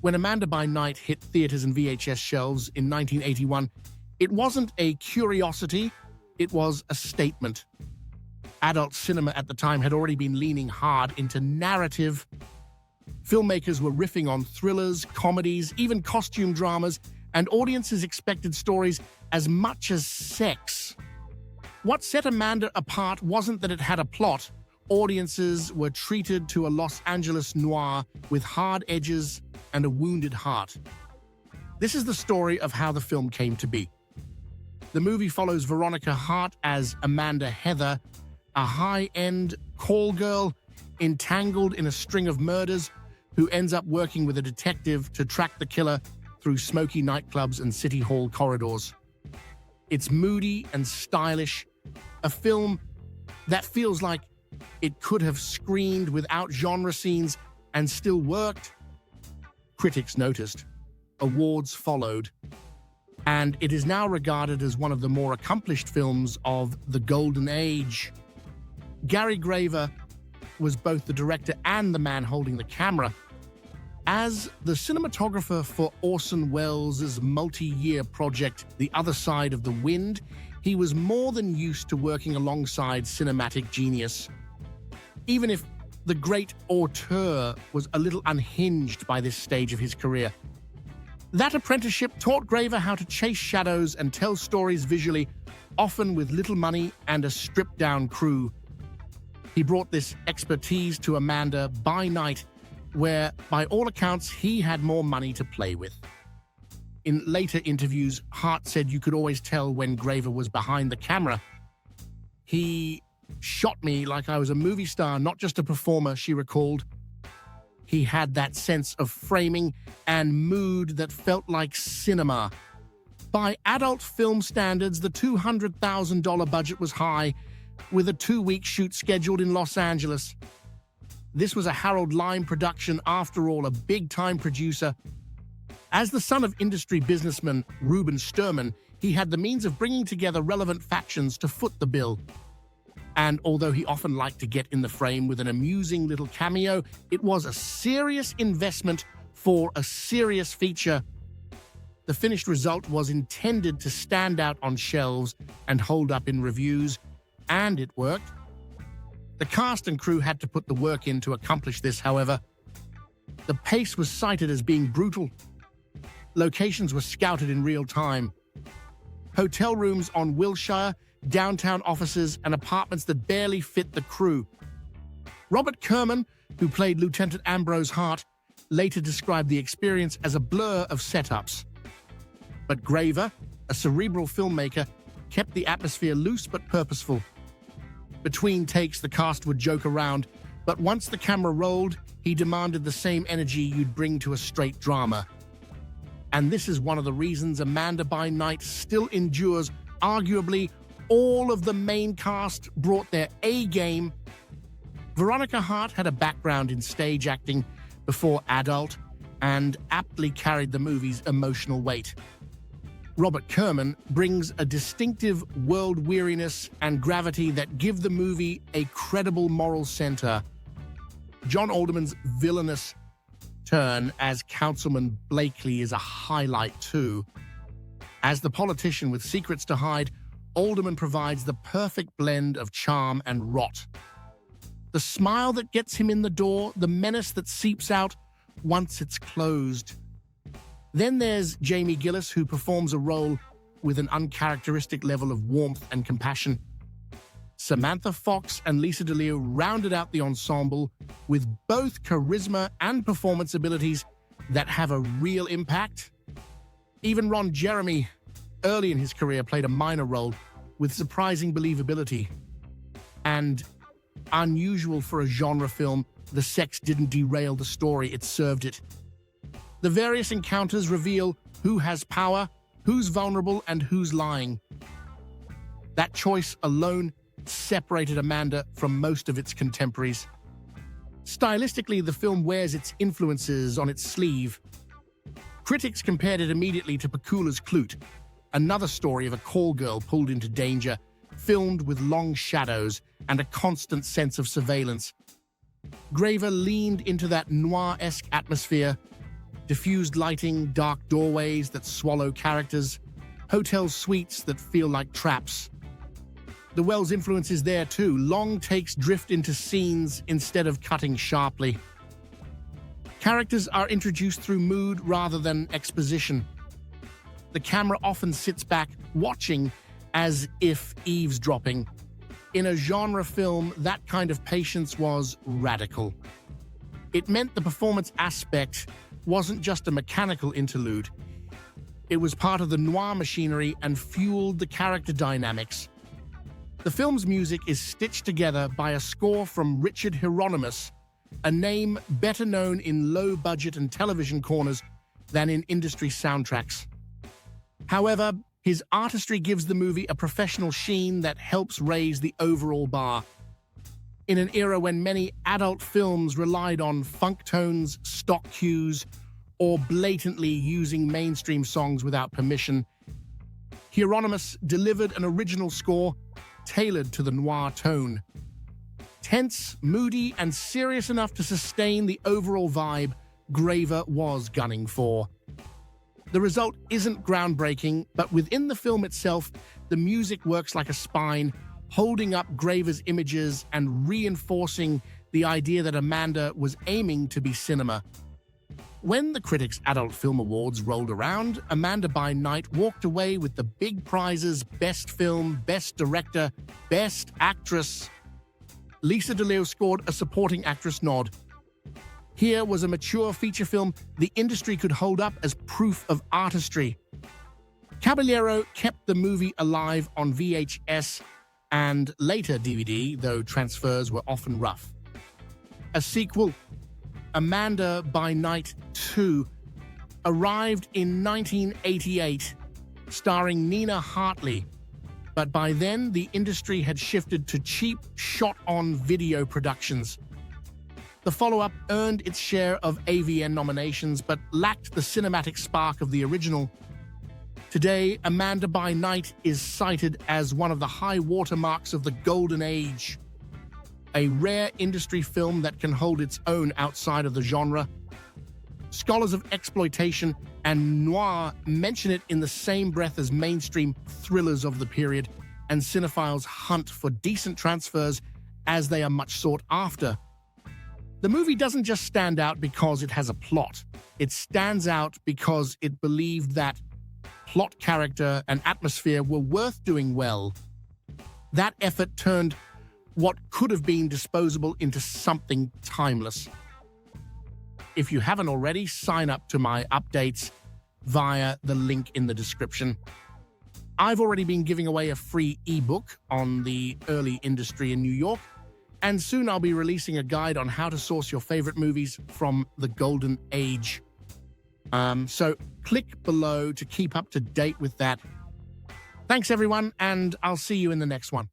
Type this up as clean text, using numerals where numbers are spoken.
When Amanda by Night hit theaters and VHS shelves in 1981, it wasn't a curiosity, it was a statement. Adult cinema at the time had already been leaning hard into narrative. Filmmakers were riffing on thrillers, comedies, even costume dramas, and audiences expected stories as much as sex. What set Amanda apart wasn't that it had a plot. Audiences were treated to a Los Angeles noir with hard edges and a wounded heart. This is the story of how the film came to be. The movie follows Veronica Hart as Amanda Heather, a high-end call girl entangled in a string of murders who ends up working with a detective to track the killer through smoky nightclubs and city hall corridors. It's moody and stylish, a film that feels like it could have screened without genre scenes and still worked. Critics noticed, awards followed, and it is now regarded as one of the more accomplished films of the Golden Age. Gary Graver was both the director and the man holding the camera. As the cinematographer for Orson Welles' multi-year project, The Other Side of the Wind, he was more than used to working alongside cinematic genius. Even if the great auteur was a little unhinged by this stage of his career. That apprenticeship taught Graver how to chase shadows and tell stories visually, often with little money and a stripped-down crew. He brought this expertise to Amanda by Night, where, by all accounts, he had more money to play with. In later interviews, Hart said you could always tell when Graver was behind the camera. He shot me like I was a movie star, not just a performer, she recalled. He had that sense of framing and mood that felt like cinema. By adult film standards, the $200,000 budget was high, with a 2-week shoot scheduled in Los Angeles. This was a Harold Lime production, after all, a big-time producer. As the son of industry businessman Reuben Sterman, he had the means of bringing together relevant factions to foot the bill. And although he often liked to get in the frame with an amusing little cameo, it was a serious investment for a serious feature. The finished result was intended to stand out on shelves and hold up in reviews, and it worked. The cast and crew had to put the work in to accomplish this, however. The pace was cited as being brutal. Locations were scouted in real time. Hotel rooms on Wilshire, downtown offices, and apartments that barely fit the crew. Robert Kerman, who played Lieutenant Ambrose Hart, later described the experience as a blur of setups. But Graver, a cerebral filmmaker, kept the atmosphere loose but purposeful. Between takes, the cast would joke around, but once the camera rolled, he demanded the same energy you'd bring to a straight drama. And this is one of the reasons Amanda by Night still endures. Arguably, all of the main cast brought their A-game. Veronica Hart had a background in stage acting before adult and aptly carried the movie's emotional weight. Robert Kerman brings a distinctive world weariness and gravity that give the movie a credible moral center. John Alderman's villainous turn as Councilman Blakely is a highlight too. As the politician with secrets to hide, Alderman provides the perfect blend of charm and rot. The smile that gets him in the door, the menace that seeps out once it's closed. Then there's Jamie Gillis, who performs a role with an uncharacteristic level of warmth and compassion. Samantha Fox and Lisa DeLeo rounded out the ensemble with both charisma and performance abilities that have a real impact. Even Ron Jeremy, early in his career, played a minor role with surprising believability. And unusual for a genre film, the sex didn't derail the story, it served it. The various encounters reveal who has power, who's vulnerable, and who's lying. That choice alone separated Amanda from most of its contemporaries. Stylistically, the film wears its influences on its sleeve. Critics compared it immediately to Pakula's Klute, another story of a call girl pulled into danger, filmed with long shadows and a constant sense of surveillance. Graver leaned into that noir-esque atmosphere, Diffused lighting, dark doorways that swallow characters, hotel suites that feel like traps. The Wells influence is there too. Long takes drift into scenes instead of cutting sharply. Characters are introduced through mood rather than exposition. The camera often sits back, watching as if eavesdropping. In a genre film, that kind of patience was radical. It meant the performance aspect wasn't just a mechanical interlude. It was part of the noir machinery and fueled the character dynamics. The film's music is stitched together by a score from Richard Hieronymus, a name better known in low-budget and television corners than in industry soundtracks. However, his artistry gives the movie a professional sheen that helps raise the overall bar. In an era when many adult films relied on funk tones, stock cues, or blatantly using mainstream songs without permission, Hieronymus delivered an original score tailored to the noir tone. Tense, moody, and serious enough to sustain the overall vibe Graver was gunning for. The result isn't groundbreaking, but within the film itself, the music works like a spine, holding up Graver's images and reinforcing the idea that Amanda was aiming to be cinema. When the Critics' Adult Film Awards rolled around, Amanda by Night walked away with the big prizes: Best Film, Best Director, Best Actress. Lisa DeLeo scored a Supporting Actress nod. Here was a mature feature film the industry could hold up as proof of artistry. Caballero kept the movie alive on VHS and later DVD, though transfers were often rough. A sequel, Amanda by Night 2, arrived in 1988, starring Nina Hartley, but by then the industry had shifted to cheap, shot-on video productions. The follow-up earned its share of AVN nominations, but lacked the cinematic spark of the original. Today, Amanda by Night is cited as one of the high watermarks of the Golden Age, a rare industry film that can hold its own outside of the genre. Scholars of exploitation and noir mention it in the same breath as mainstream thrillers of the period, and cinephiles hunt for decent transfers as they are much sought after. The movie doesn't just stand out because it has a plot. It stands out because it believed that plot, character, and atmosphere were worth doing well. That effort turned what could have been disposable into something timeless. If you haven't already, sign up to my updates via the link in the description. I've already been giving away a free ebook on the early industry in New York, and soon I'll be releasing a guide on how to source your favorite movies from the Golden Age. So click below to keep up to date with that. Thanks, everyone, and I'll see you in the next one.